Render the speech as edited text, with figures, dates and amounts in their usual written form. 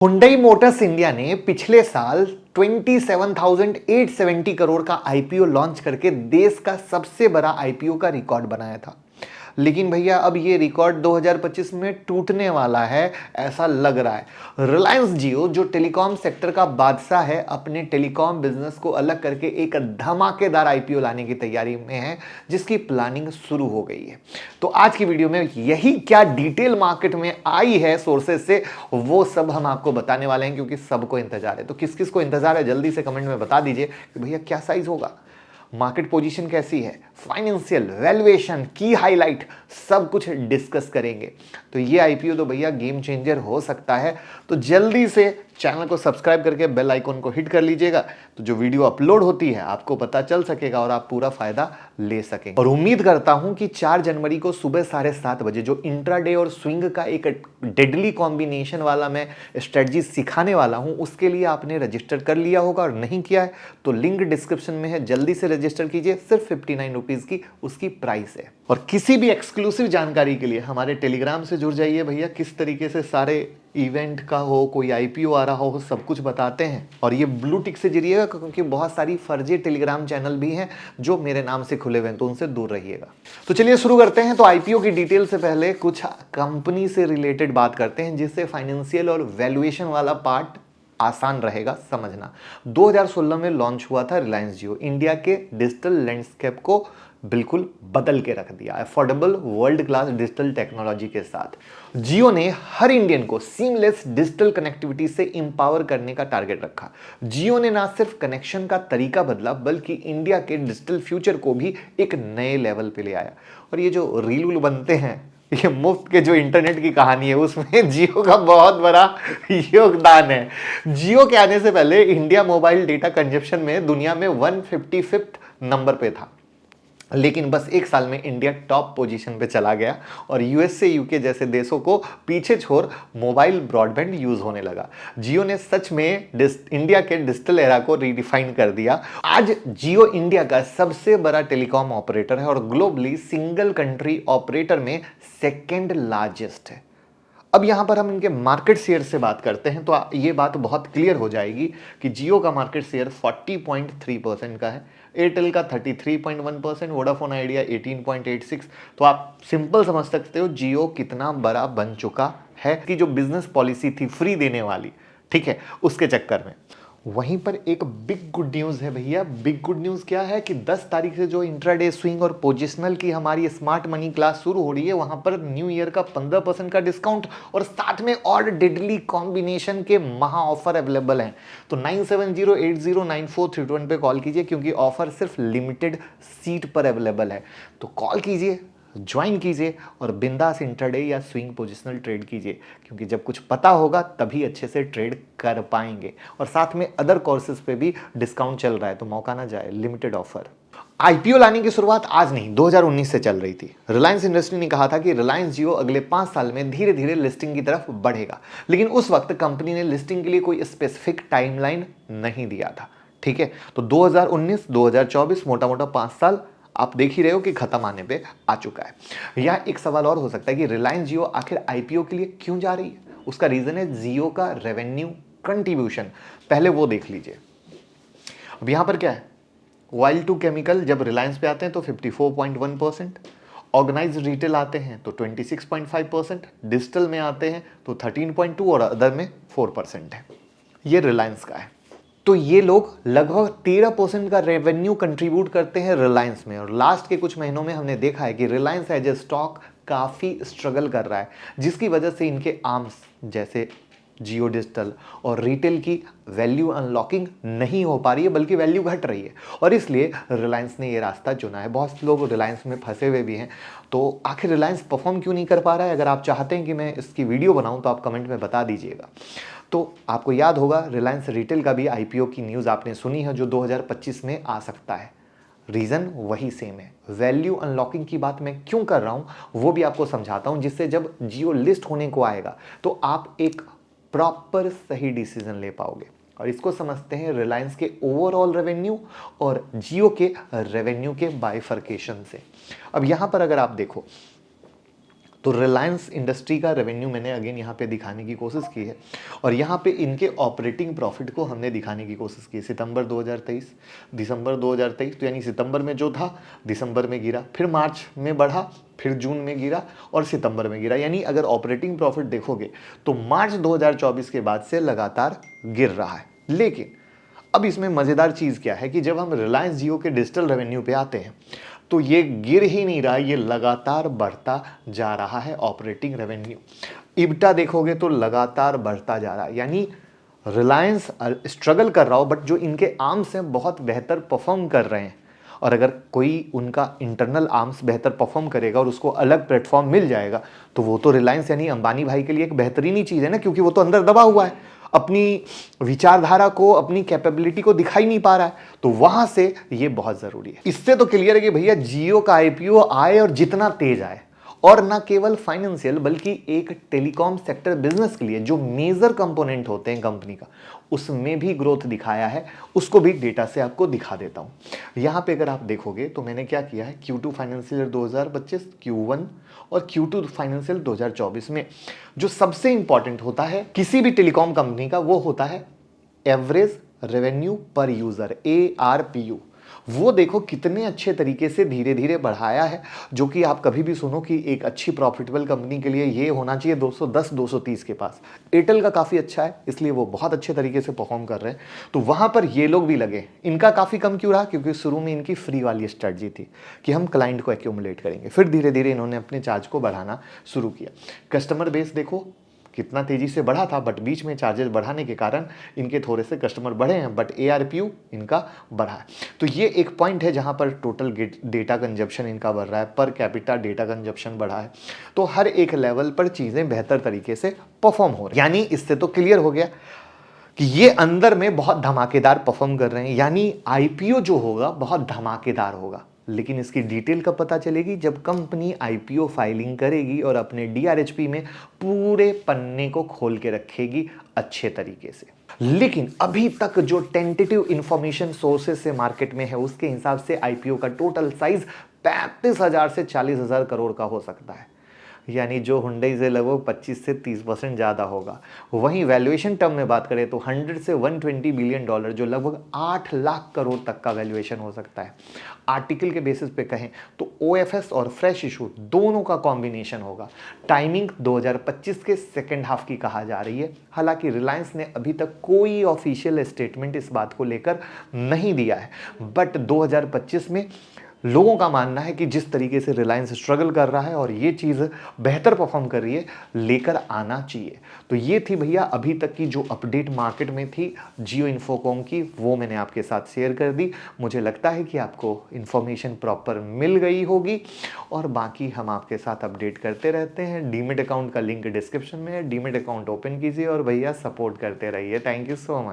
Hyundai Motors India ने पिछले साल 27,870 करोड़ का आईपीओ लॉन्च करके देश का सबसे बड़ा आईपीओ का रिकॉर्ड बनाया था। लेकिन भैया अब ये रिकॉर्ड 2025 में टूटने वाला है, ऐसा लग रहा है। रिलायंस जियो जो टेलीकॉम सेक्टर का बादशाह है, अपने टेलीकॉम बिजनेस को अलग करके एक धमाकेदार आईपीओ लाने की तैयारी में है, जिसकी प्लानिंग शुरू हो गई है। तो आज की वीडियो में यही क्या डिटेल मार्केट में आई है सोर्सेज से, वो सब हम आपको बताने वाले हैं, क्योंकि सबको इंतजार है। तो किस किस को इंतजार है जल्दी से कमेंट में बता दीजिए कि भैया क्या साइज होगा, मार्केट पोजीशन कैसी है, फाइनेंशियल वैल्यूएशन की हाईलाइट, सब कुछ डिस्कस करेंगे। तो ये आईपीओ तो भैया गेम चेंजर हो सकता है। तो जल्दी से चैनल को सब्सक्राइब करके बेल आइकन को हिट कर लीजिएगा, तो जो वीडियो अपलोड होती है आपको पता चल सकेगा और आप पूरा फायदा ले सकेंगे। और उम्मीद करता हूं कि 4 जनवरी को सुबह 7:30 बजे जो इंट्राडे और स्विंग का एक डेडली कॉम्बिनेशन वाला मैं स्ट्रेटजी सिखाने वाला हूं, उसके लिए आपने रजिस्टर कर लिया होगा, और नहीं किया है तो लिंक डिस्क्रिप्शन में है, जल्दी से रजिस्टर कीजिए। सिर्फ 59 रुपीज की उसकी प्राइस है। और किसी भी एक्सक्लूसिव जानकारी के लिए हमारे टेलीग्राम से जुड़ जाइए भैया। किस तरीके से सारे इवेंट का हो, कोई आईपीओ आ रहा हो, सब कुछ बताते हैं। और ये ब्लू टिक से जुड़िएगा, क्योंकि बहुत सारी फर्जी टेलीग्राम चैनल भी हैं जो मेरे नाम से खुले हुए हैं, तो उनसे दूर रहिएगा। तो चलिए शुरू करते हैं। तो आईपीओ की डिटेल से पहले कुछ कंपनी से रिलेटेड बात करते हैं, जिससे फाइनेंशियल और वैल्यूएशन वाला पार्ट आसान रहेगा समझना। 2016 में लॉन्च हुआ था रिलायंस जियो। इंडिया के डिजिटल लैंडस्केप को बिल्कुल बदल के रख दिया, affordable world class digital technology के साथ। जियो ने हर इंडियन को सीमलेस डिजिटल कनेक्टिविटी से इंपावर करने का टारगेट रखा। जियो ने ना सिर्फ कनेक्शन का तरीका बदला, बल्कि इंडिया के डिजिटल फ्यूचर को भी एक नए लेवल पे ले आया। और ये जो रील बनते हैं, ये मुफ्त के जो इंटरनेट की कहानी है, उसमें जियो का बहुत बड़ा योगदान है। जियो के आने से पहले इंडिया मोबाइल डेटा कंजप्शन में दुनिया में 155th नंबर पे था, लेकिन बस एक साल में इंडिया टॉप पोजीशन पे चला गया और यूएस से यूके जैसे देशों को पीछे छोड़ मोबाइल ब्रॉडबैंड यूज होने लगा। जियो ने सच में इंडिया के डिजिटल एरा को रीडिफाइन कर दिया। आज जियो इंडिया का सबसे बड़ा टेलीकॉम ऑपरेटर है और ग्लोबली सिंगल कंट्री ऑपरेटर में सेकेंड लार्जेस्ट है। अब यहां पर हम इनके मार्केट शेयर से बात करते हैं, तो ये बात बहुत क्लियर हो जाएगी कि जियो का मार्केट शेयर 40.3% का है, एयरटेल का 33.1%, वोडाफोन आइडिया 18.86। तो आप सिंपल समझ सकते हो जियो कितना बड़ा बन चुका है कि जो बिजनेस पॉलिसी थी फ्री देने वाली, ठीक है, उसके चक्कर में। वहीं पर एक बिग गुड न्यूज़ है भैया। बिग गुड न्यूज़ क्या है कि 10 तारीख से जो इंट्राडे स्विंग और पोजिशनल की हमारी स्मार्ट मनी क्लास शुरू हो रही है, वहां पर न्यू ईयर का 15% का डिस्काउंट और साथ में और डेडली कॉम्बिनेशन के महा ऑफर अवेलेबल हैं। तो 9708094321 पे कॉल कीजिए, क्योंकि ऑफर सिर्फ लिमिटेड सीट पर अवेलेबल है। तो कॉल कीजिए, ज्वाइन कीजिए और बिंदास इंट्राडे या स्विंग पोजिशनल ट्रेड कीजिए, क्योंकि जब कुछ पता होगा तभी अच्छे से ट्रेड कर पाएंगे। और साथ में अदर कोर्सेज पे भी डिस्काउंट चल रहा है, तो मौका ना जाए, लिमिटेड ऑफर। आईपीओ लाने की शुरुआत आज नहीं 2019 से चल रही थी। रिलायंस इंडस्ट्री ने कहा था कि रिलायंस जियो अगले 5 साल में धीरे धीरे लिस्टिंग की तरफ बढ़ेगा, लेकिन उस वक्त कंपनी ने लिस्टिंग के लिए कोई स्पेसिफिक टाइमलाइन नहीं दिया था। ठीक है, तो 2019-2024 मोटा मोटा 5 साल आप देख ही रहे हो कि खत्म आने पे आ चुका है। यह एक सवाल और हो सकता है कि रिलायंस जियो आखिर आईपीओ के लिए क्यों जा रही है। उसका रीजन है जियो का रेवेन्यू कंट्रीब्यूशन। पहले वो देख लीजिए। अब यहां पर क्या है, ऑयल टू केमिकल जब रिलायंस पे आते हैं तो 54.1%, ऑर्गेनाइज रिटेल आते हैं तो 26.5%, डिजिटल में आते हैं तो 13.2% और अदर में 4% है। ये रिलायंस का है। तो ये लोग लगभग 13% का रेवेन्यू कंट्रीब्यूट करते हैं रिलायंस में। और लास्ट के कुछ महीनों में हमने देखा है कि रिलायंस एज ए स्टॉक काफ़ी स्ट्रगल कर रहा है, जिसकी वजह से इनके आर्म्स जैसे जियो डिजिटल और रिटेल की वैल्यू अनलॉकिंग नहीं हो पा रही है, बल्कि वैल्यू घट रही है। और इसलिए रिलायंस ने ये रास्ता चुना है। बहुत लोग रिलायंस में फंसे हुए भी हैं। तो आखिर रिलायंस परफॉर्म क्यों नहीं कर पा रहा है? अगर आप चाहते हैं कि मैं इसकी वीडियो बनाऊं तो आप कमेंट में बता दीजिएगा। तो आपको याद होगा रिलायंस रिटेल का भी आईपीओ की न्यूज़ आपने सुनी है, जो 2025 में आ सकता है। रीज़न वही सेम है। वैल्यू अनलॉकिंग की बात मैं क्यों कर रहा हूं वो भी आपको समझाता हूं, जिससे जब जियो लिस्ट होने को आएगा तो आप एक प्रॉपर सही डिसीजन ले पाओगे। और इसको समझते हैं रिलायंस के ओवरऑल रेवेन्यू और जियो के रेवेन्यू के बाइफर्केशन से। अब यहां पर अगर आप देखो तो रिलायंस इंडस्ट्री का रेवेन्यू मैंने अगेन यहाँ पे दिखाने की कोशिश की है और यहाँ पे इनके ऑपरेटिंग प्रॉफिट को हमने दिखाने की कोशिश की। सितंबर 2023, दिसंबर 2023, तो यानी सितंबर में जो था दिसंबर में गिरा, फिर मार्च में बढ़ा, फिर जून में गिरा और सितंबर में गिरा। यानी अगर ऑपरेटिंग प्रॉफिट देखोगे तो मार्च 2024 के बाद से लगातार गिर रहा है। लेकिन अब इसमें मज़ेदार चीज़ क्या है कि जब हम रिलायंस जियो के डिजिटल रेवेन्यू पे आते हैं तो ये गिर ही नहीं रहा, ये लगातार बढ़ता जा रहा है ऑपरेटिंग रेवेन्यू। इब्टा देखोगे तो लगातार बढ़ता जा रहा है, यानी रिलायंस स्ट्रगल कर रहा हो बट जो इनके आर्म्स हैं बहुत बेहतर परफॉर्म कर रहे हैं। और अगर कोई उनका इंटरनल आर्म्स बेहतर परफॉर्म करेगा और उसको अलग प्लेटफॉर्म मिल जाएगा तो वो तो रिलायंस यानी अंबानी भाई के लिए एक बेहतरीन ही चीज़ है ना, क्योंकि वो तो अंदर दबा हुआ है, अपनी विचारधारा को, अपनी कैपेबिलिटी को दिखाई नहीं पा रहा है। तो वहां से ये बहुत जरूरी है। इससे तो क्लियर है कि भैया जियो का आईपीओ आए और जितना तेज आए, और ना केवल फाइनेंशियल बल्कि एक टेलीकॉम सेक्टर बिजनेस के लिए जो मेजर कंपोनेंट होते हैं कंपनी का, उसमें भी ग्रोथ दिखाया है। उसको भी डेटा से आपको दिखा देता हूं। यहां पे अगर आप देखोगे तो मैंने क्या किया है, Q2 फाइनेंशियल ईयर 2025, Q1 और Q2 फाइनेंशियल 2024 में जो सबसे इंपॉर्टेंट होता है किसी भी टेलीकॉम कंपनी का, वो होता है एवरेज रेवेन्यू पर यूजर, ARPU। वो देखो कितने अच्छे तरीके से धीरे धीरे बढ़ाया है, जो कि आप कभी भी सुनो कि एक अच्छी प्रॉफिटेबल कंपनी के लिए ये होना चाहिए 210 230 के पास। एयरटेल का काफ़ी अच्छा है, इसलिए वो बहुत अच्छे तरीके से परफॉर्म कर रहे हैं। तो वहाँ पर ये लोग भी लगे। इनका काफ़ी कम क्यों रहा, क्योंकि शुरू में इनकी फ्री वाली स्ट्रेटजी थी कि हम क्लाइंट को एक्यूमुलेट करेंगे, फिर धीरे धीरे इन्होंने अपने चार्ज को बढ़ाना शुरू किया। कस्टमर बेस देखो कितना तेजी से बढ़ा था, बट बीच में चार्जेस बढ़ाने के कारण इनके थोड़े से कस्टमर बढ़े हैं, बट ARPU इनका बढ़ा है। तो ये एक पॉइंट है जहां पर टोटल डेटा कंजप्शन इनका बढ़ रहा है, पर कैपिटा डेटा कंजप्शन बढ़ा है। तो हर एक लेवल पर चीजें बेहतर तरीके से परफॉर्म हो रही है। यानी इससे तो क्लियर हो गया कि ये अंदर में बहुत धमाकेदार परफॉर्म कर रहे हैं, यानी आईपीओ जो होगा बहुत धमाकेदार होगा। लेकिन इसकी डिटेल कब पता चलेगी, जब कंपनी आईपीओ फाइलिंग करेगी और अपने DRHP में पूरे पन्ने को खोल के रखेगी अच्छे तरीके से। लेकिन अभी तक जो टेंटेटिव इंफॉर्मेशन सोर्सेस से मार्केट में है उसके हिसाब से आईपीओ का टोटल साइज 35,000 से 40,000 करोड़ का हो सकता है, यानी जो हुंडई से लगभग 25 से 30% ज़्यादा होगा। वहीं वैल्यूएशन टर्म में बात करें तो 100 से 120 बिलियन डॉलर, जो लगभग 8 लाख करोड़ तक का वैल्यूएशन हो सकता है। आर्टिकल के बेसिस पे कहें तो OFS और फ्रेश इशू दोनों का कॉम्बिनेशन होगा। टाइमिंग 2025 के सेकेंड हाफ की कहा जा रही है। हालांकि रिलायंस ने अभी तक कोई ऑफिशियल स्टेटमेंट इस बात को लेकर नहीं दिया है, बट 2025 में लोगों का मानना है कि जिस तरीके से रिलायंस स्ट्रगल कर रहा है और ये चीज़ बेहतर परफॉर्म कर रही है, लेकर आना चाहिए। तो ये थी भैया अभी तक की जो अपडेट मार्केट में थी जियो इन्फोकॉम की, वो मैंने आपके साथ शेयर कर दी। मुझे लगता है कि आपको इन्फॉर्मेशन प्रॉपर मिल गई होगी और बाकी हम आपके साथ अपडेट करते रहते हैं। डीमेट अकाउंट का लिंक डिस्क्रिप्शन में है, डीमेट अकाउंट ओपन कीजिए और भैया सपोर्ट करते रहिए। Thank you so much.